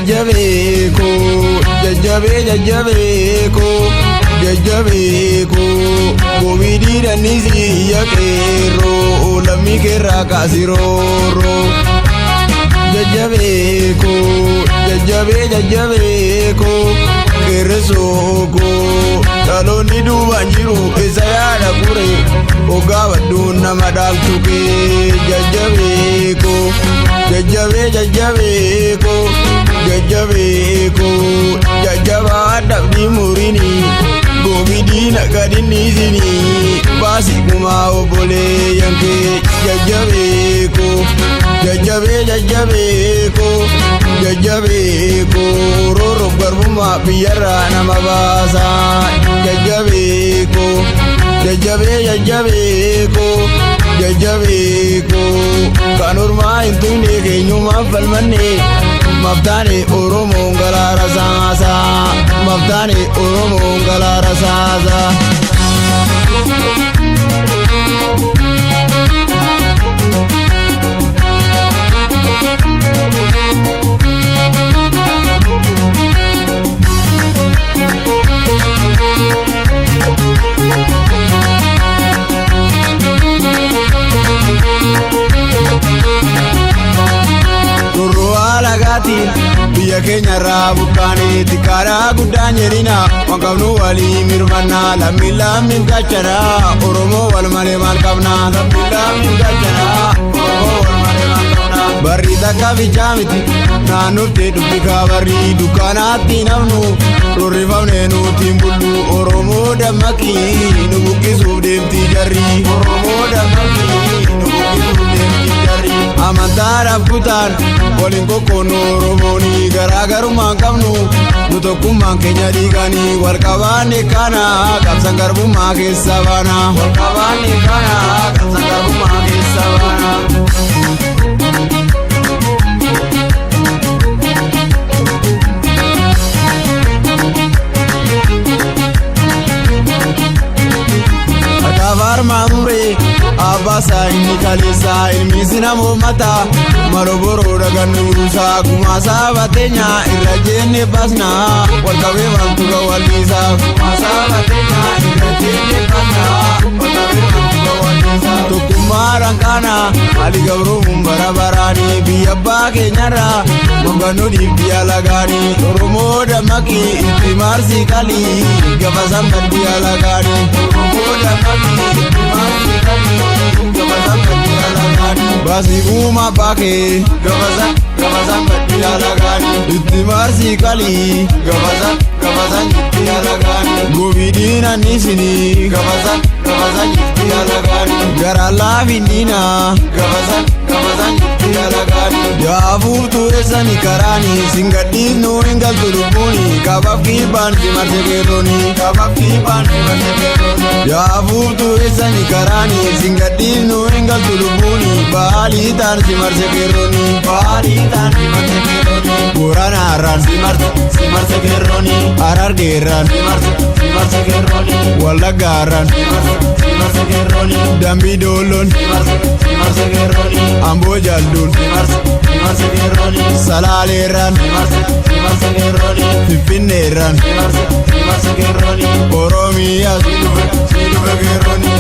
jajjabeeko jajjabeeko gobiidhiidhanisi yaqeerroo lammii keerraa kaasiroorroo jajjabeeko jajjabeeko qeerransooko dhaloonni duubaan jiru isa yaada qure ogaa badduun nama dhaaltukee jajjabeeko jajjabeeko jajjabaa dhabdii murini gobiidhiina gadinniisini baasi kumaa obbolee yankee jajjabeeko jajjabeeko rooroof garbummaa biyyarraa nama baasa jajjabeeko kan ormaa hin tuqne keenyumaan falmanne maftaane oromoon galaara saasa biyya keenya irraa buqqaane xiqqaadhaa guddaan jedhina waan qabnu walii mirmanna lammiin gachana oromoo wal malee maal qabna barri takka bichaa miti naannotti dubbikaa barri dukkaanaatti namnu rorrifamne nuti hin bullu oromoo dammaqii nu buqqisuuf deemti jarri amantaadhaaf kutaan waliin kokkoonnu oromooni garaagarummaan qabnu nu tokkummaan keenya dhiiganii wal qabaanne kana qabsan garbummaa keessa baana Maamure abasa inni kaleessa ilmiisi namoo mata maroboro dhaganuurusa kumasa batenya irra jenne basna wal qabee wantuga walisa tokkummaadhaan kana ali gabruun barabarani biyya abbaa keenyarra manganu dhiibbi alagaani oromoo dammaqii itti maarsi qalii gabasan baddi alagaani basi uma bake gabasan baddi alagaani itti maarsi qalii gabasan itti alagaani gobiidhiina nisini gabasan itti alagaani gara laafinniina gabasan itti alagaani jaafuutu eessani karaani singadhiifnu hin galtu lubbuuni kabaaf kibbaan simarse keerrooni jaafuutu eessani karaani singadhiifnu hin galtu lubbuuni baalii taan simarse keerrooni Boranaarraan simarse keerrooni Harargeerraan simarse keerrooni Wallaggaarraan simarse keerrooni Dambii Doolloon simarse keerrooni Amboo Jalduun simarse keerrooni Salaaleerraan simarse keerrooni Finfinneerraan simarse keerrooni Oromiyaa silufe keerrooni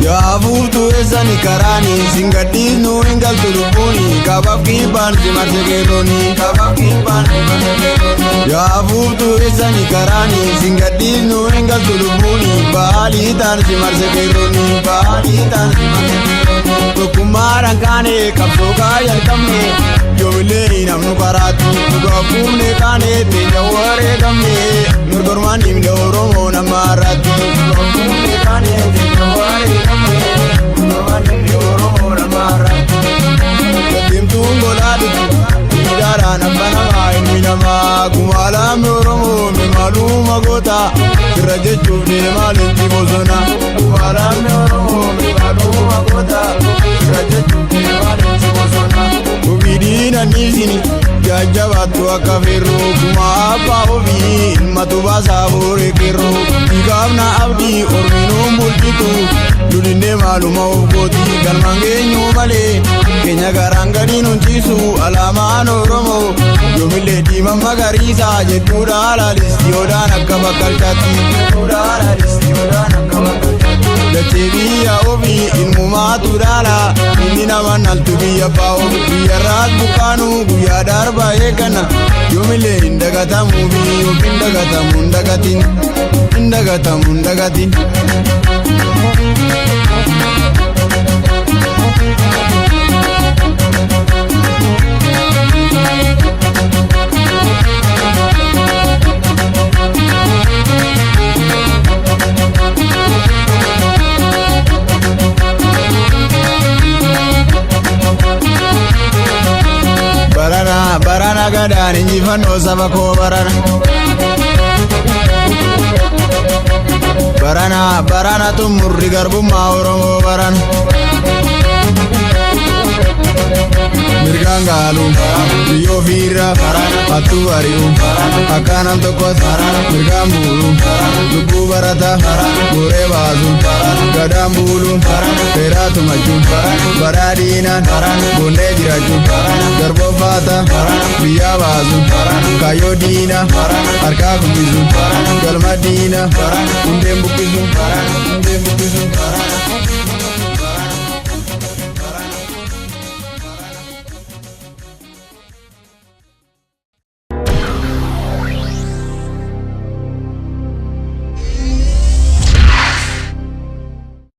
jaafuutu eessani karaani singadhiifnu hin galtu lubbuuni kabaaf kibbaan simarse keerrooni jaafuutu eessani karaani singadhiifnu hin galtu lubbuuni baalii taan simarse keerrooni tokkummaadhaan kaane qabsoo kaayyan qabne yoomillee hin hafnu karaatti dhugaa fuufne kaane teenya wareegamne mirgormaan himne oromoo nama irratti dhugaa fuufne kaane teenya wareegamne mirgormaan himne oromoo nama irratti deemtuun godhaadhutti miidhaadhaan abba namaa ilmi namaa kumaalaame oromoo mimaaluma goota irra jechuuf deemaa leenji bosona kumaalaame oromoo mimaaluma goota irra jechuuf deemaa leenji bosona gobiidhiina niisini jajjabaattu akka feerroo kuma abbaa ofii ilmatu baasaa booree keerroo dhiigaafna abdii ormiinuun bulchitu dudhinnee maaluma of gooti galmaan geenyu malee keenya garaan gadiin hunchiisu alaamaan Oromoo yoomillee diimaa magariisa jedhuudha laalistiyoodhaan akka bakkalchaatti dachee biyya ofii ilmumaatu dhaala inni nama naltu biyya baa'u biyyarraas buqqaanu guyyaa darbaa eegganna yoomillee hin dagatamu biyyoof hin dagatamu hin dagatin hin dagatamu hin dagatin. Barana gadaan injifannoo saba koo barana tumurri garbummaa Oromoo barana mirgaan gaalu biyyoo fiirra hattuu ari'u akkanam tokkos mirgaan buulu lubbuu barata goree baasu gadaan buulu seeraa tumachuun badhaadhinaan bonnee jirachuun garboofaata biyyaa baasu kaayyoo diina harkaa guddisuun galma diina hundeen buqqisuun